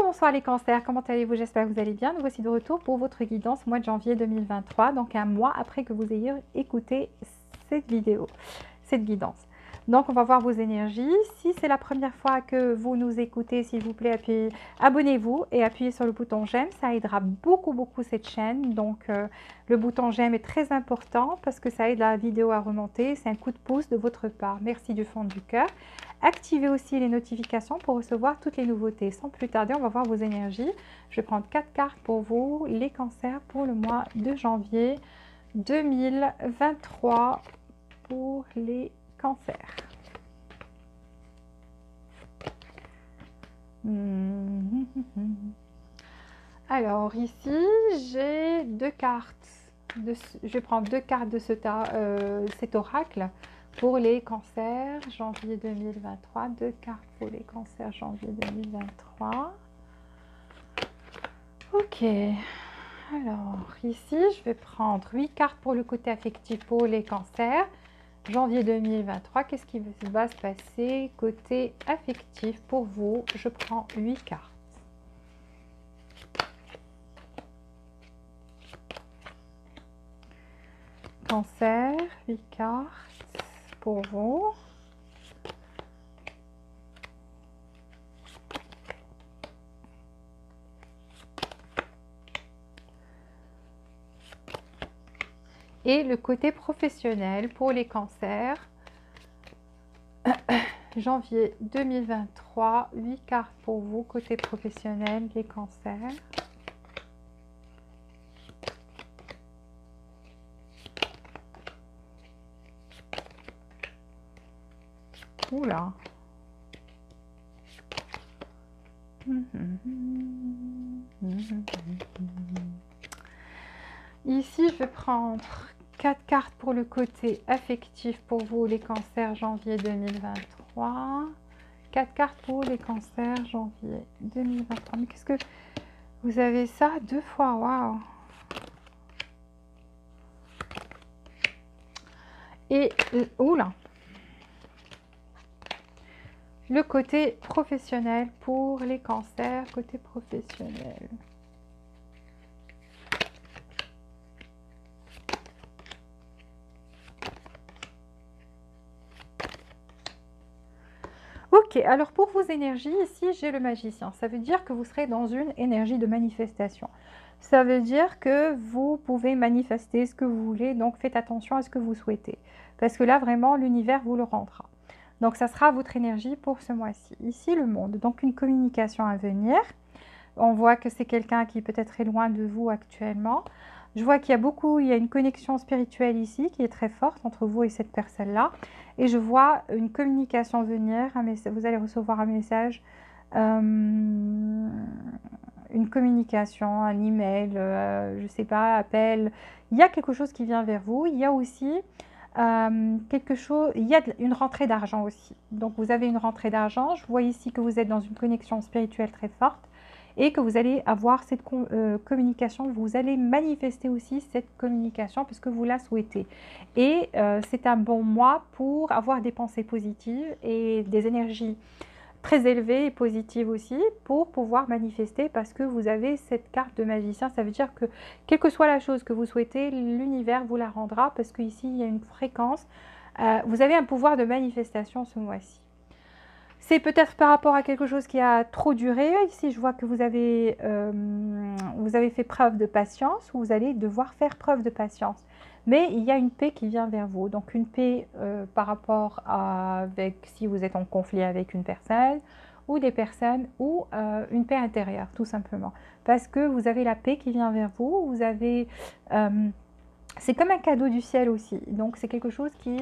Bonsoir les cancers, comment allez-vous? J'espère que vous allez bien. Nous voici de retour pour votre guidance mois de janvier 2023, donc un mois après que vous ayez écouté cette vidéo, cette guidance. Donc on va voir vos énergies. Si c'est la première fois que vous nous écoutez, s'il vous plaît, abonnez-vous et appuyez sur le bouton j'aime. Ça aidera beaucoup cette chaîne. Donc le bouton j'aime est très important parce que ça aide la vidéo à remonter. C'est un coup de pouce de votre part. Merci du fond du cœur. Activez aussi les notifications pour recevoir toutes les nouveautés. Sans plus tarder, on va voir vos énergies. Je vais prendre 4 cartes pour vous, les cancers, pour le mois de janvier 2023 pour les cancers. Alors ici, j'ai 2 cartes. Je vais prendre 2 cartes de cet oracle. Pour les cancers, janvier 2023, 2 cartes pour les cancers, janvier 2023. Ok, alors ici, je vais prendre 8 cartes pour le côté affectif pour les cancers, janvier 2023. Qu'est-ce qui va se passer côté affectif pour vous? Je prends 8 cartes. Cancer, 8 cartes. Pour vous. Et le côté professionnel pour les cancers, janvier 2023, 8 cartes pour vous, côté professionnel, les cancers. Oula. Ici, je vais prendre 4 cartes pour le côté affectif pour vous, les cancers, janvier 2023. 4 cartes pour les cancers, janvier 2023. Mais qu'est-ce que... Vous avez ça 2 fois, waouh. Et... Oula. Le côté professionnel pour les cancers, côté professionnel. Ok, alors pour vos énergies, ici j'ai le magicien. Ça veut dire que vous serez dans une énergie de manifestation. Ça veut dire que vous pouvez manifester ce que vous voulez, donc faites attention à ce que vous souhaitez. Parce que là, vraiment, l'univers vous le rendra. Donc, ça sera votre énergie pour ce mois-ci. Ici, le monde. Donc, une communication à venir. On voit que c'est quelqu'un qui peut-être est loin de vous actuellement. Je vois qu'il y a une connexion spirituelle ici qui est très forte entre vous et cette personne-là. Et je vois une communication venir. Vous allez recevoir un message, une communication, un email, je ne sais pas, appel. Il y a quelque chose qui vient vers vous. Il y a aussi... il y a une rentrée d'argent aussi. Donc vous avez une rentrée d'argent. Je vois ici que vous êtes dans une connexion spirituelle très forte et que vous allez avoir cette communication. Vous allez manifester aussi cette communication parce que vous la souhaitez. Et c'est un bon mois pour avoir des pensées positives et des énergies très élevée et positive aussi pour pouvoir manifester parce que vous avez cette carte de magicien. Ça veut dire que quelle que soit la chose que vous souhaitez, l'univers vous la rendra parce qu'ici il y a une fréquence. Vous avez un pouvoir de manifestation ce mois-ci. C'est peut-être par rapport à quelque chose qui a trop duré. Ici, je vois que vous avez fait preuve de patience ou vous allez devoir faire preuve de patience. Mais il y a une paix qui vient vers vous. Donc, une paix par rapport avec si vous êtes en conflit avec une personne ou des personnes ou une paix intérieure, tout simplement. Parce que vous avez la paix qui vient vers vous. Vous avez... c'est comme un cadeau du ciel aussi. Donc, c'est quelque chose qui...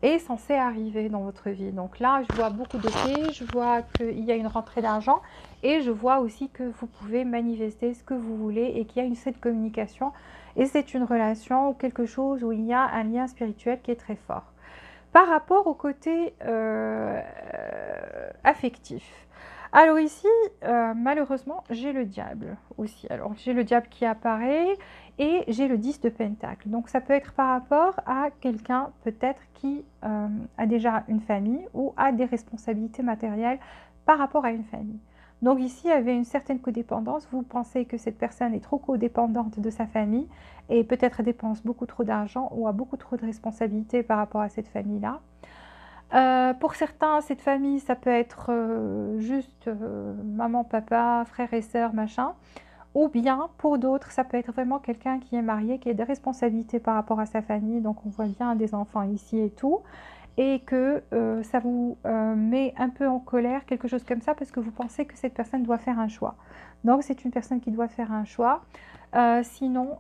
est censé arriver dans votre vie. Donc là, je vois beaucoup de paix, je vois qu'il y a une rentrée d'argent et je vois aussi que vous pouvez manifester ce que vous voulez et qu'il y a cette communication et c'est une relation ou quelque chose où il y a un lien spirituel qui est très fort. Par rapport au côté affectif, alors ici, malheureusement, j'ai le diable aussi. Alors, j'ai le diable qui apparaît et j'ai le 10 de pentacle. Donc, ça peut être par rapport à quelqu'un peut-être qui a déjà une famille ou a des responsabilités matérielles par rapport à une famille. Donc ici, il y avait une certaine codépendance. Vous pensez que cette personne est trop codépendante de sa famille et peut-être dépense beaucoup trop d'argent ou a beaucoup trop de responsabilités par rapport à cette famille-là. Pour certains, cette famille, ça peut être juste maman, papa, frères et sœurs, machin. Ou bien, pour d'autres, ça peut être vraiment quelqu'un qui est marié, qui a des responsabilités par rapport à sa famille. Donc, on voit bien des enfants ici et tout. Et que ça vous met un peu en colère, quelque chose comme ça, parce que vous pensez que cette personne doit faire un choix. Donc, c'est une personne qui doit faire un choix. Sinon,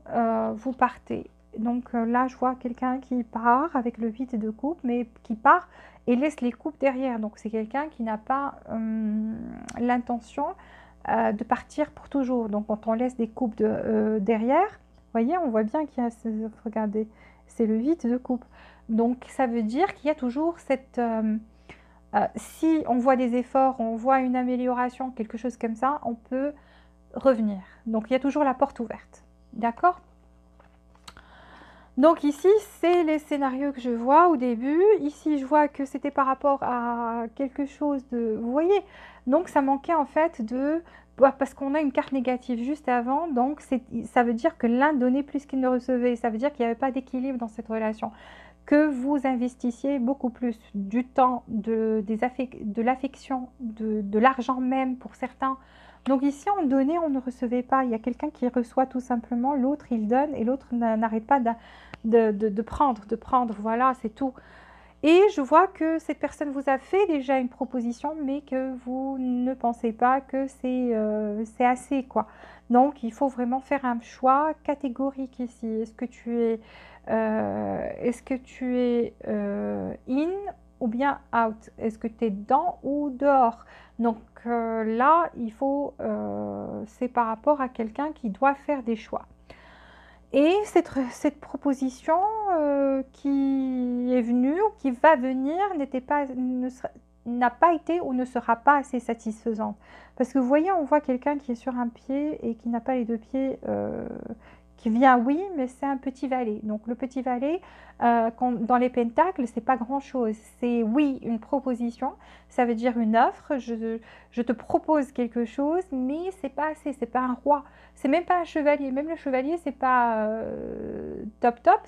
vous partez. Donc là, je vois quelqu'un qui part avec le 8 de coupe, mais qui part et laisse les coupes derrière. Donc, c'est quelqu'un qui n'a pas l'intention de partir pour toujours. Donc, quand on laisse des coupes derrière, vous voyez, on voit bien qu'il y a, regardez, c'est le 8 de coupe. Donc, ça veut dire qu'il y a toujours cette... si on voit des efforts, on voit une amélioration, quelque chose comme ça, on peut revenir. Donc, il y a toujours la porte ouverte. D'accord? Donc ici, c'est les scénarios que je vois au début. Ici, je vois que c'était par rapport à quelque chose de... Vous voyez? Donc ça manquait en fait de... Parce qu'on a une carte négative juste avant, donc ça veut dire que l'un donnait plus qu'il ne recevait. Ça veut dire qu'il n'y avait pas d'équilibre dans cette relation. Que vous investissiez beaucoup plus du temps, de l'affection, de l'argent même pour certains. Donc ici, on donnait, on ne recevait pas. Il y a quelqu'un qui reçoit tout simplement, l'autre il donne et l'autre n'arrête pas de prendre, voilà, c'est tout. Et je vois que cette personne vous a fait déjà une proposition, mais que vous ne pensez pas que c'est assez, quoi. Donc, il faut vraiment faire un choix catégorique ici. Est-ce que tu es in ou bien out? Est-ce que tu es dedans ou dehors? Donc là, c'est par rapport à quelqu'un qui doit faire des choix. Et cette proposition qui est venue ou qui va venir n'a pas été ou ne sera pas assez satisfaisante. Parce que vous voyez, on voit quelqu'un qui est sur un pied et qui n'a pas les deux pieds, qui vient, oui, mais c'est un petit valet. Donc le petit valet, dans les pentacles, c'est pas grand-chose. C'est oui, une proposition, ça veut dire une offre, je te propose quelque chose, mais c'est pas assez, c'est pas un roi. C'est même pas un chevalier. Même le chevalier, c'est pas top top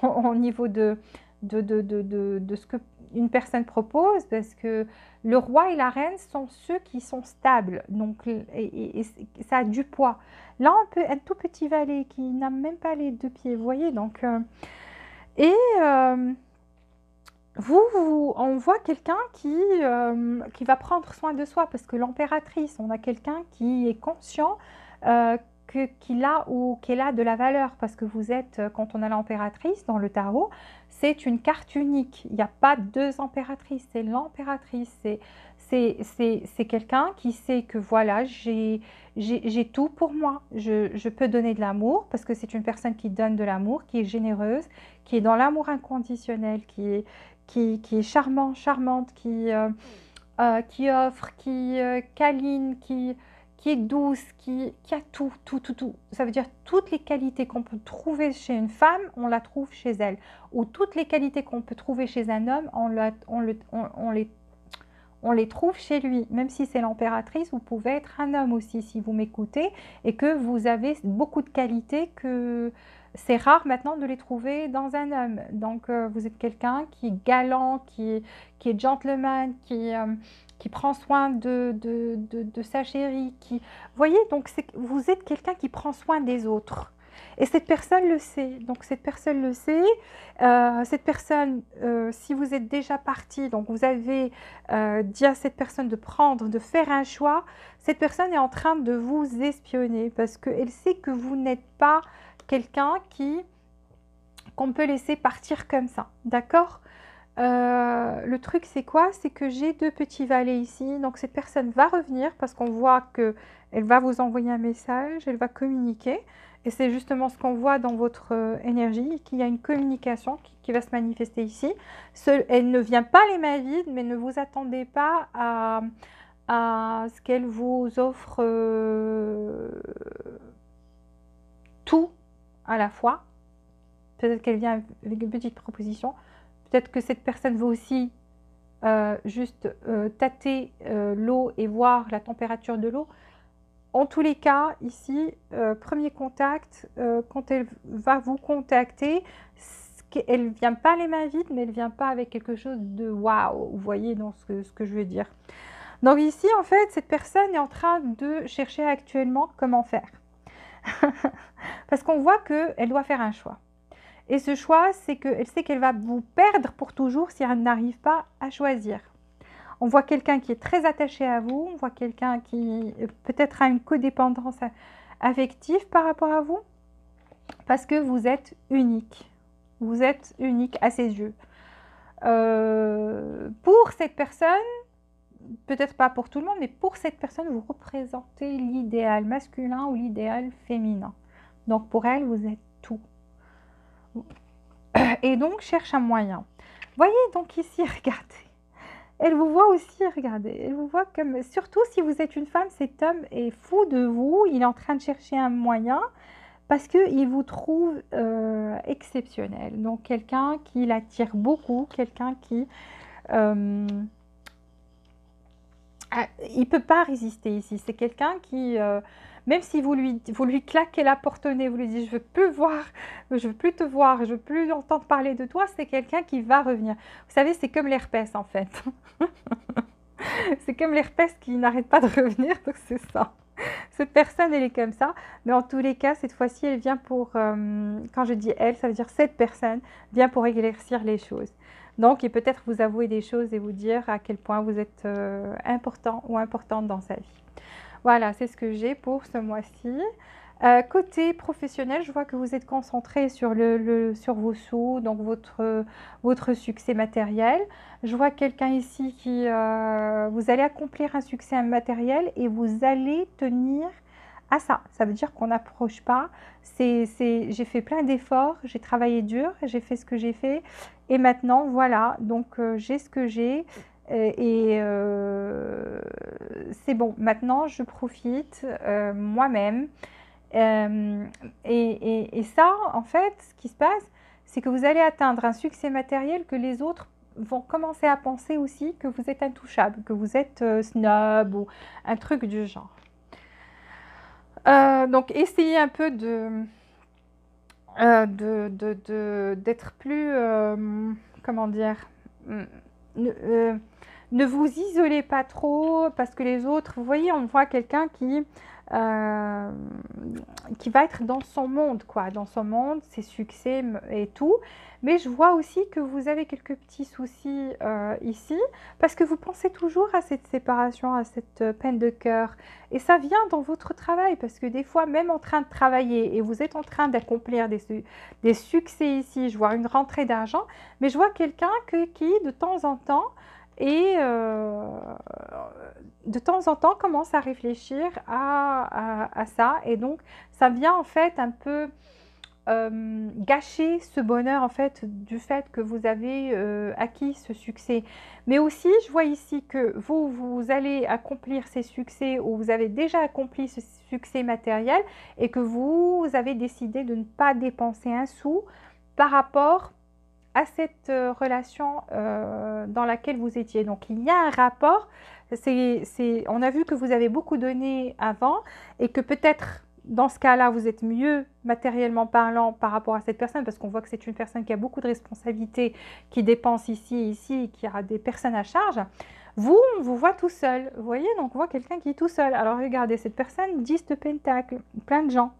au niveau de ce que une personne propose, parce que le roi et la reine sont ceux qui sont stables. Donc, et ça a du poids. Là, un tout petit valet qui n'a même pas les deux pieds, vous voyez. Donc, et on voit quelqu'un qui va prendre soin de soi, parce que l'impératrice, on a quelqu'un qui est conscient qu'il a de la valeur, parce que vous êtes, quand on a l'impératrice dans le tarot, c'est une carte unique. Il n'y a pas deux impératrices, c'est l'impératrice. C'est quelqu'un qui sait que voilà, j'ai tout pour moi. Je peux donner de l'amour, parce que c'est une personne qui donne de l'amour, qui est généreuse, qui est dans l'amour inconditionnel, qui est charmante, qui offre, qui câline, qui est douce, qui a tout. Ça veut dire toutes les qualités qu'on peut trouver chez une femme, on la trouve chez elle. Ou toutes les qualités qu'on peut trouver chez un homme, on les trouve chez lui. Même si c'est l'impératrice, vous pouvez être un homme aussi, si vous m'écoutez, et que vous avez beaucoup de qualités que c'est rare maintenant de les trouver dans un homme. Donc, vous êtes quelqu'un qui est galant, qui est gentleman, qui prend soin de sa chérie. Vous voyez, donc vous êtes quelqu'un qui prend soin des autres. Et cette personne le sait. Donc, cette personne le sait. Cette personne, si vous êtes déjà parti, donc vous avez dit à cette personne de faire un choix, cette personne est en train de vous espionner parce qu'elle sait que vous n'êtes pas quelqu'un qu'on peut laisser partir comme ça, d'accord? Le truc c'est quoi? C'est que j'ai deux petits valets ici, donc cette personne va revenir parce qu'on voit qu'elle va vous envoyer un message, elle va communiquer, et c'est justement ce qu'on voit dans votre énergie, qu'il y a une communication qui va se manifester ici. Elle ne vient pas les mains vides, mais ne vous attendez pas à ce qu'elle vous offre tout à la fois. Peut-être qu'elle vient avec une petite proposition. Peut-être que cette personne veut aussi juste tâter l'eau et voir la température de l'eau. En tous les cas, ici, premier contact, quand elle va vous contacter, elle ne vient pas les mains vides, mais elle ne vient pas avec quelque chose de waouh, vous voyez donc ce que je veux dire. Donc ici, en fait, cette personne est en train de chercher actuellement comment faire. Parce qu'on voit qu'elle doit faire un choix. Et ce choix, c'est qu'elle sait qu'elle va vous perdre pour toujours si elle n'arrive pas à choisir. On voit quelqu'un qui est très attaché à vous, on voit quelqu'un qui peut-être a une codépendance affective par rapport à vous, parce que vous êtes unique. Vous êtes unique à ses yeux. Pour cette personne, peut-être pas pour tout le monde, mais pour cette personne, vous représentez l'idéal masculin ou l'idéal féminin. Donc pour elle, vous êtes tout. Et donc, cherche un moyen. Voyez donc ici, regardez. Elle vous voit aussi, regardez. Elle vous voit comme... Surtout si vous êtes une femme, cet homme est fou de vous. Il est en train de chercher un moyen parce qu'il vous trouve exceptionnel. Donc, quelqu'un qui l'attire beaucoup, quelqu'un qui... il ne peut pas résister ici. C'est quelqu'un qui... même si vous lui claquez la porte au nez, vous lui dites « je veux plus voir, je veux plus te voir, je veux plus entendre parler de toi », c'est quelqu'un qui va revenir. Vous savez, c'est comme l'herpès en fait. C'est comme l'herpès qui n'arrête pas de revenir, donc c'est ça. Cette personne, elle est comme ça. Mais en tous les cas, cette fois-ci, elle vient pour... quand je dis elle, ça veut dire cette personne vient pour éclaircir les choses. Donc, et peut-être vous avouer des choses et vous dire à quel point vous êtes important ou importante dans sa vie. Voilà, c'est ce que j'ai pour ce mois-ci. Côté professionnel, je vois que vous êtes concentré sur, sur vos sous, donc votre succès matériel. Je vois quelqu'un ici qui... vous allez accomplir un succès matériel et vous allez tenir à ça. Ça veut dire qu'on n'approche pas. J'ai fait plein d'efforts, j'ai travaillé dur, j'ai fait ce que j'ai fait. Et maintenant, voilà, donc j'ai ce que j'ai. Et c'est bon, maintenant je profite moi-même. Et ça, en fait, ce qui se passe, c'est que vous allez atteindre un succès matériel que les autres vont commencer à penser aussi que vous êtes intouchable, que vous êtes snob ou un truc du genre. Donc, essayez un peu d'être plus, comment dire, ne vous isolez pas trop parce que les autres, vous voyez, on voit quelqu'un qui va être dans son monde, quoi, dans son monde, ses succès et tout. Mais je vois aussi que vous avez quelques petits soucis ici parce que vous pensez toujours à cette séparation, à cette peine de cœur. Et ça vient dans votre travail parce que des fois, même en train de travailler et vous êtes en train d'accomplir des succès ici, je vois une rentrée d'argent, mais je vois quelqu'un qui, de temps en temps, de temps en temps commence à réfléchir à ça. Et donc, ça vient en fait un peu gâcher ce bonheur en fait du fait que vous avez acquis ce succès. Mais aussi, je vois ici que vous allez accomplir ces succès ou vous avez déjà accompli ce succès matériel et que vous avez décidé de ne pas dépenser un sou par rapport à cette relation dans laquelle vous étiez. Donc, il y a un rapport. On a vu que vous avez beaucoup donné avant et que peut-être dans ce cas-là, vous êtes mieux matériellement parlant par rapport à cette personne parce qu'on voit que c'est une personne qui a beaucoup de responsabilités, qui dépense ici et ici, qui a des personnes à charge. Vous, on vous voit tout seul. Vous voyez, donc on voit quelqu'un qui est tout seul. Alors regardez, cette personne, 10 de pentacle, plein de gens.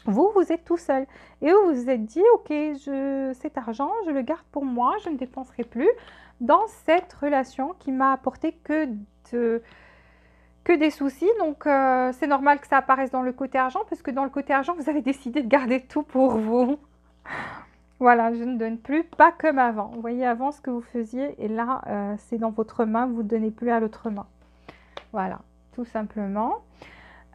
Vous, vous êtes tout seul. Et vous vous êtes dit, ok, cet argent, je le garde pour moi, je ne dépenserai plus dans cette relation qui m'a apporté que des soucis. Donc, c'est normal que ça apparaisse dans le côté argent, parce que dans le côté argent, vous avez décidé de garder tout pour vous. Voilà, je ne donne plus, pas comme avant. Vous voyez, avant, ce que vous faisiez, et là, c'est dans votre main, vous ne donnez plus à l'autre main. Voilà, tout simplement.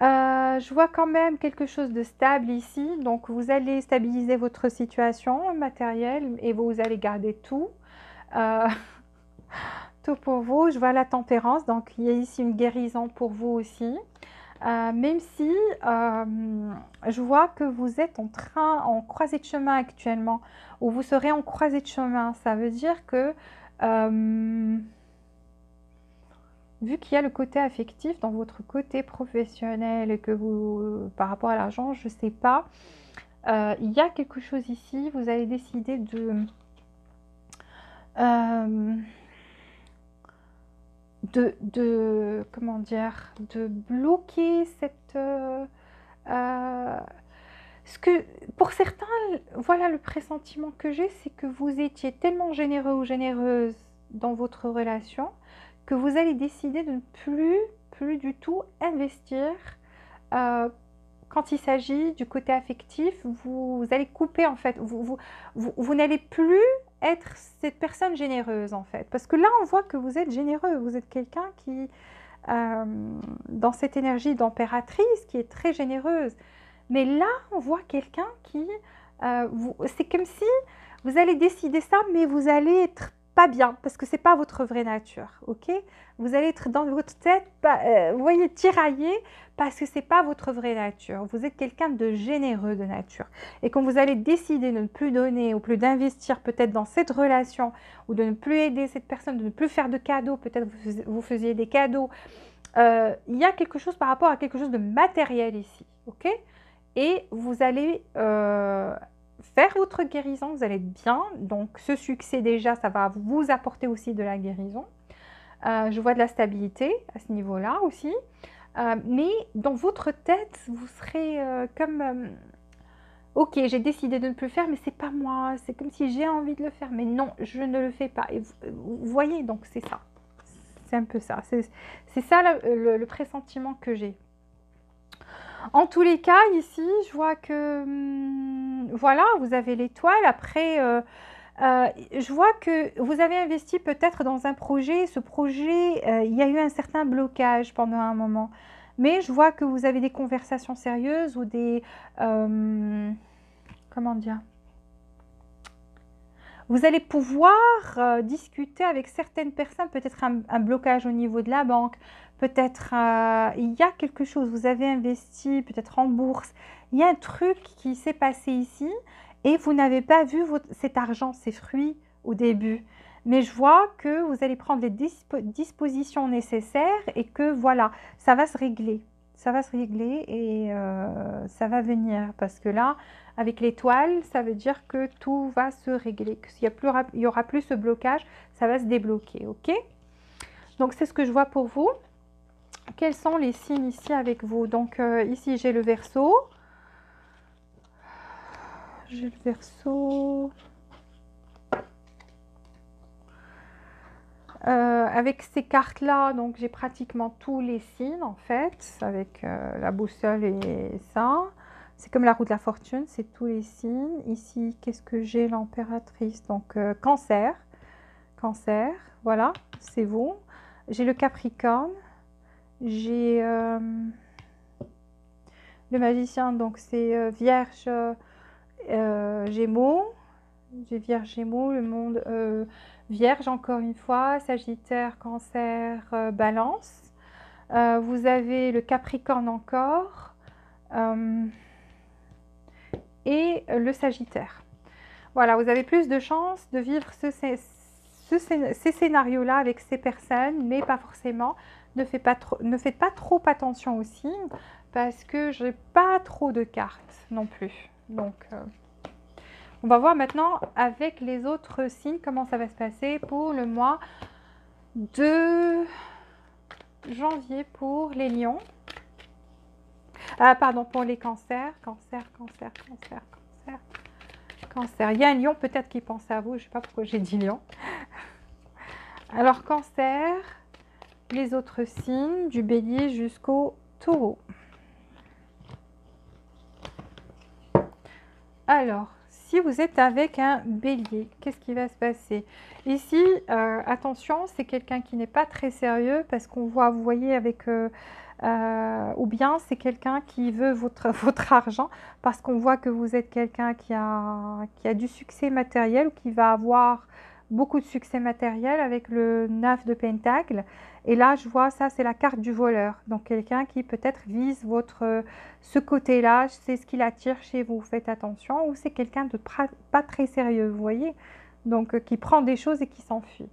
Je vois quand même quelque chose de stable ici. Donc, vous allez stabiliser votre situation matérielle et vous allez garder tout. Tout pour vous. Je vois la tempérance. Donc, il y a ici une guérison pour vous aussi. Même si je vois que vous êtes en croisée de chemin actuellement, ou vous serez en croisée de chemin. Ça veut dire que Vu qu'il y a le côté affectif dans votre côté professionnel et que vous, par rapport à l'argent, je ne sais pas, il y a quelque chose ici, vous allez décider euh, comment dire, de bloquer cette... ce que, pour certains, voilà le pressentiment que j'ai, c'est que vous étiez tellement généreux ou généreuse dans votre relation que vous allez décider de ne plus du tout investir. euh, Quand il s'agit du côté affectif, vous allez couper en fait, vous n'allez plus être cette personne généreuse en fait. Parce que là, on voit que vous êtes généreux, vous êtes quelqu'un qui, dans cette énergie d'impératrice, qui est très généreuse. Mais là, on voit quelqu'un qui, c'est comme si vous allez décider ça, mais vous allez être pas bien, parce que c'est pas votre vraie nature, ok? Vous allez être dans votre tête, vous voyez, tiraillé, parce que c'est pas votre vraie nature. Vous êtes quelqu'un de généreux de nature. Et quand vous allez décider de ne plus donner, ou plus d'investir peut-être dans cette relation, ou de ne plus aider cette personne, de ne plus faire de cadeaux, peut-être vous faisiez des cadeaux, il y a quelque chose par rapport à quelque chose de matériel ici, ok? Et vous allez faire votre guérison, vous allez être bien. Donc ce succès déjà, ça va vous apporter aussi de la guérison. Je vois de la stabilité à ce niveau-là aussi. Mais dans votre tête, vous serez comme... ok, j'ai décidé de ne plus le faire, mais c'est pas moi. C'est comme si j'ai envie de le faire, mais non, je ne le fais pas. Et vous voyez, donc c'est ça. C'est un peu ça. C'est ça le pressentiment que j'ai. En tous les cas, ici, je vois que, voilà, vous avez l'étoile. Après, je vois que vous avez investi peut-être dans un projet. Ce projet, il y a eu un certain blocage pendant un moment. Mais je vois que vous avez des conversations sérieuses ou des... comment dire? Vous allez pouvoir discuter avec certaines personnes, peut-être un blocage au niveau de la banque, peut-être il y a quelque chose, vous avez investi peut-être en bourse, il y a un truc qui s'est passé ici et vous n'avez pas vu cet argent, ces fruits au début. Mais je vois que vous allez prendre les dispositions nécessaires et que voilà, ça va se régler. Ça va se régler et ça va venir parce que là, avec l'étoile, ça veut dire que tout va se régler, qu'il n'y aura plus ce blocage, ça va se débloquer, ok? Donc, c'est ce que je vois pour vous. Quels sont les signes ici avec vous? Donc, ici, j'ai le Verseau. J'ai le Verseau. Avec ces cartes-là, donc j'ai pratiquement tous les signes, en fait, avec la boussole et ça. C'est comme la roue de la fortune, c'est tous les signes. Ici, qu'est-ce que j'ai? L'impératrice, donc Cancer. Cancer, voilà, c'est vous. J'ai le Capricorne. J'ai le Magicien, donc c'est Vierge, Gémeaux. J'ai Vierge, Gémeaux, le monde Vierge encore une fois, Sagittaire, Cancer, Balance. Vous avez le Capricorne encore et le Sagittaire. Voilà, vous avez plus de chances de vivre ces scénarios-là avec ces personnes, mais pas forcément. Ne faites pas trop attention aux signes parce que je n'ai pas trop de cartes non plus. Donc, on va voir maintenant avec les autres signes comment ça va se passer pour le mois de janvier pour les lions. Pardon, pour les cancers. Cancer. Il y a un lion peut-être qui pense à vous. Je ne sais pas pourquoi j'ai dit lion. Alors, cancer, les autres signes, du bélier jusqu'au taureau. Alors, si vous êtes avec un bélier, qu'est-ce qui va se passer? Ici, attention, c'est quelqu'un qui n'est pas très sérieux parce qu'on voit, vous voyez, avec... ou bien c'est quelqu'un qui veut votre argent parce qu'on voit que vous êtes quelqu'un qui a du succès matériel ou qui va avoir beaucoup de succès matériel avec le 9 de Pentacle. Et là, je vois ça, c'est la carte du voleur. Donc, quelqu'un qui peut-être vise ce côté-là, c'est ce qui l'attire chez vous. Faites attention. Ou c'est quelqu'un de pas très sérieux, vous voyez. Donc, qui prend des choses et qui s'enfuit.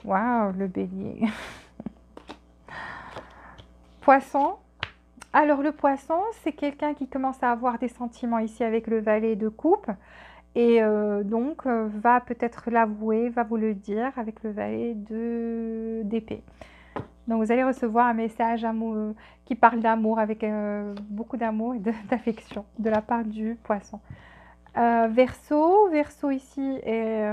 Waouh, le bélier. Poisson. Alors le poisson, c'est quelqu'un qui commence à avoir des sentiments ici avec le valet de coupe. Et donc, va peut-être l'avouer, va vous le dire avec le valet d'épée. Donc, vous allez recevoir un message qui parle d'amour, avec beaucoup d'amour et d'affection de la part du poisson. Verseau, Verseau ici est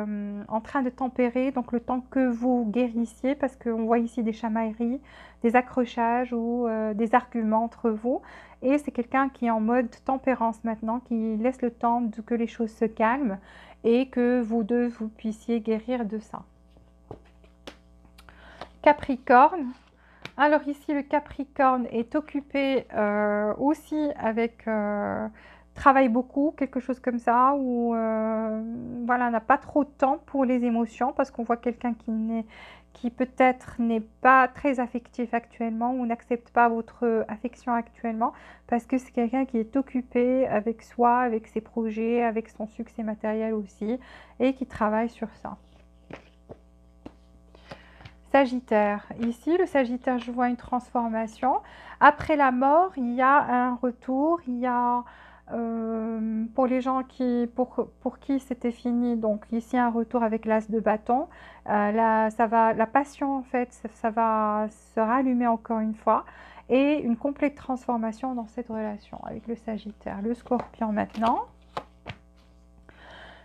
en train de tempérer, donc le temps que vous guérissiez, parce qu'on voit ici des chamailleries, des accrochages ou des arguments entre vous. Et c'est quelqu'un qui est en mode tempérance maintenant, qui laisse le temps que les choses se calment et que vous deux, vous puissiez guérir de ça. Capricorne. Alors ici, le Capricorne est occupé aussi avec... travaille beaucoup, quelque chose comme ça, ou voilà, n'a pas trop de temps pour les émotions, parce qu'on voit quelqu'un qui peut-être n'est pas très affectif actuellement, ou n'accepte pas votre affection actuellement, parce que c'est quelqu'un qui est occupé avec soi, avec ses projets, avec son succès matériel aussi, et qui travaille sur ça. Sagittaire. Ici, le Sagittaire, je vois une transformation. Après la mort, il y a un retour, il y a... pour les gens pour qui c'était fini, donc ici un retour avec l'as de bâton. Là, la passion en fait, ça va se rallumer encore une fois et une complète transformation dans cette relation avec le Sagittaire. Le Scorpion maintenant.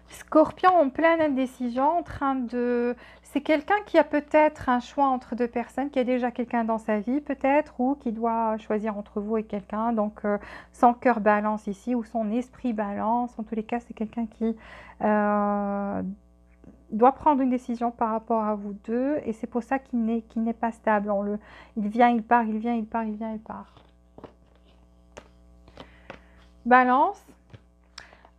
Scorpion en pleine indécision, en train de... C'est quelqu'un qui a peut-être un choix entre deux personnes, qui a déjà quelqu'un dans sa vie peut-être, ou qui doit choisir entre vous et quelqu'un. Donc son cœur balance ici, ou son esprit balance. En tous les cas, c'est quelqu'un qui doit prendre une décision par rapport à vous deux. Et c'est pour ça qu'il n'est pas stable. Il vient, il part, il vient, il part, il vient, il part. Balance.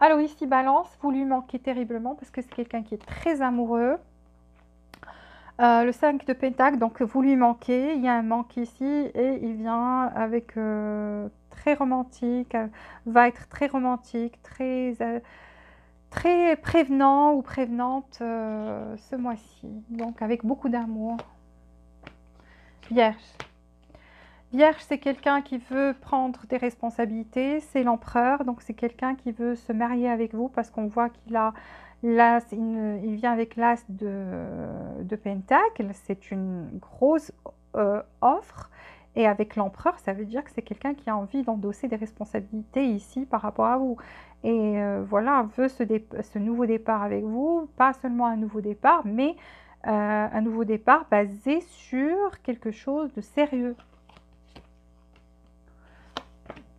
Alors ici, Balance, vous lui manquez terriblement parce que c'est quelqu'un qui est très amoureux. Le 5 de Pentacle, donc vous lui manquez, il y a un manque ici et il vient avec très romantique, va être très romantique, très prévenant ou prévenante ce mois-ci, donc avec beaucoup d'amour. Vierge. Vierge, c'est quelqu'un qui veut prendre des responsabilités, c'est l'empereur, donc c'est quelqu'un qui veut se marier avec vous parce qu'on voit qu'il a l'as, il vient avec l'as de Pentacle, c'est une grosse offre, et avec l'empereur, ça veut dire que c'est quelqu'un qui a envie d'endosser des responsabilités ici par rapport à vous. Et voilà, veut ce nouveau départ avec vous, pas seulement un nouveau départ, mais un nouveau départ basé sur quelque chose de sérieux.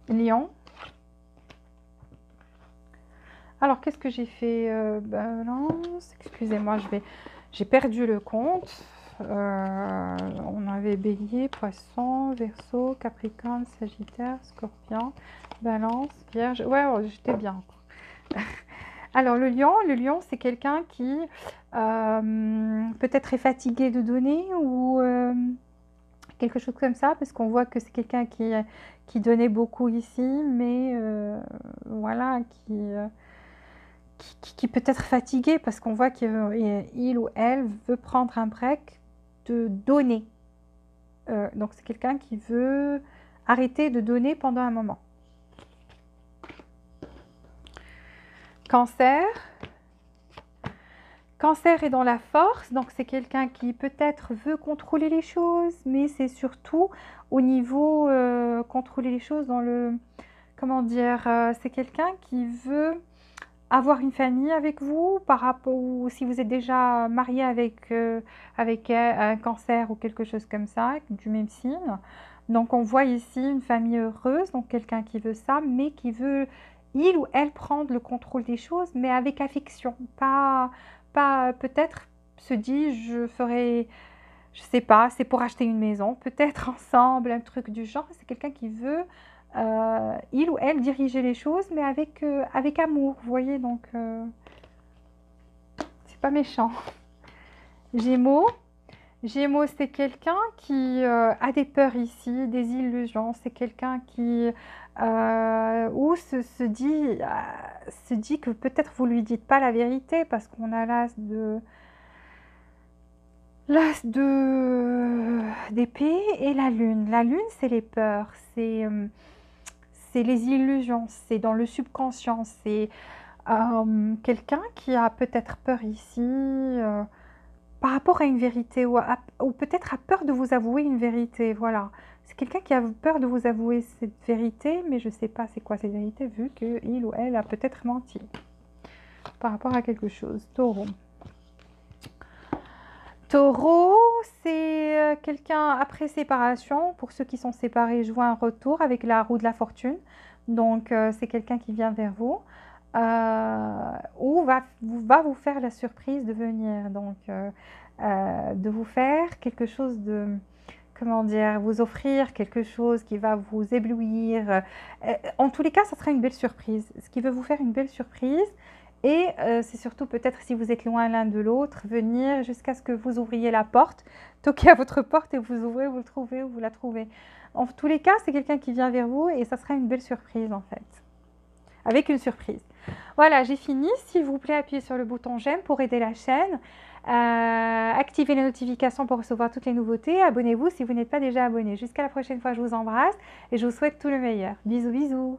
Lion. Alors, qu'est-ce que j'ai fait Balance. Excusez-moi, j'ai perdu le compte. On avait Bélier, Poisson, Verseau, Capricorne, Sagittaire, Scorpion, Balance, Vierge. Ouais, j'étais bien. Alors, le lion, c'est quelqu'un qui peut-être est fatigué de donner ou... quelque chose comme ça, parce qu'on voit que c'est quelqu'un qui donnait beaucoup ici, mais voilà, qui peut être fatigué, parce qu'on voit qu'il ou elle veut prendre un break de donner. Donc c'est quelqu'un qui veut arrêter de donner pendant un moment. Cancer. Cancer est dans la force, donc c'est quelqu'un qui peut-être veut contrôler les choses, mais c'est surtout au niveau contrôler les choses dans le... Comment dire, c'est quelqu'un qui veut avoir une famille avec vous, par rapport, ou si vous êtes déjà marié avec un cancer ou quelque chose comme ça, du même signe. Donc on voit ici une famille heureuse, donc quelqu'un qui veut ça, mais qui veut, il ou elle, prendre le contrôle des choses, mais avec affection, pas peut-être se dit je ferai, je sais pas, c'est pour acheter une maison, peut-être ensemble, un truc du genre. C'est quelqu'un qui veut, il ou elle, diriger les choses, mais avec amour, vous voyez, donc c'est pas méchant. Gémeaux. Gémeaux, c'est quelqu'un qui a des peurs ici, des illusions. C'est quelqu'un qui ou se dit que peut-être vous lui dites pas la vérité parce qu'on a l'as de... L'as d'épée et la lune. La lune, c'est les peurs, c'est les illusions, c'est dans le subconscient, c'est quelqu'un qui a peut-être peur ici par rapport à une vérité ou peut-être a peur de vous avouer une vérité, voilà. C'est quelqu'un qui a peur de vous avouer cette vérité, mais je ne sais pas c'est quoi cette vérité vu qu'il ou elle a peut-être menti par rapport à quelque chose. Taureau. Taureau, c'est quelqu'un après séparation. Pour ceux qui sont séparés, je vois un retour avec la roue de la fortune. Donc, c'est quelqu'un qui vient vers vous ou va vous faire la surprise de venir. Donc, de vous faire quelque chose de, comment dire, vous offrir quelque chose qui va vous éblouir. En tous les cas, ça sera une belle surprise. Ce qui veut vous faire une belle surprise. Et c'est surtout peut-être si vous êtes loin l'un de l'autre, venir jusqu'à ce que vous ouvriez la porte, toquer à votre porte et vous ouvrez, vous le trouvez ou vous la trouvez. En tous les cas, c'est quelqu'un qui vient vers vous et ça sera une belle surprise en fait. Avec une surprise. Voilà, j'ai fini. S'il vous plaît, appuyez sur le bouton j'aime pour aider la chaîne. Activez les notifications pour recevoir toutes les nouveautés. Abonnez-vous si vous n'êtes pas déjà abonné. Jusqu'à la prochaine fois, je vous embrasse et je vous souhaite tout le meilleur. Bisous, bisous.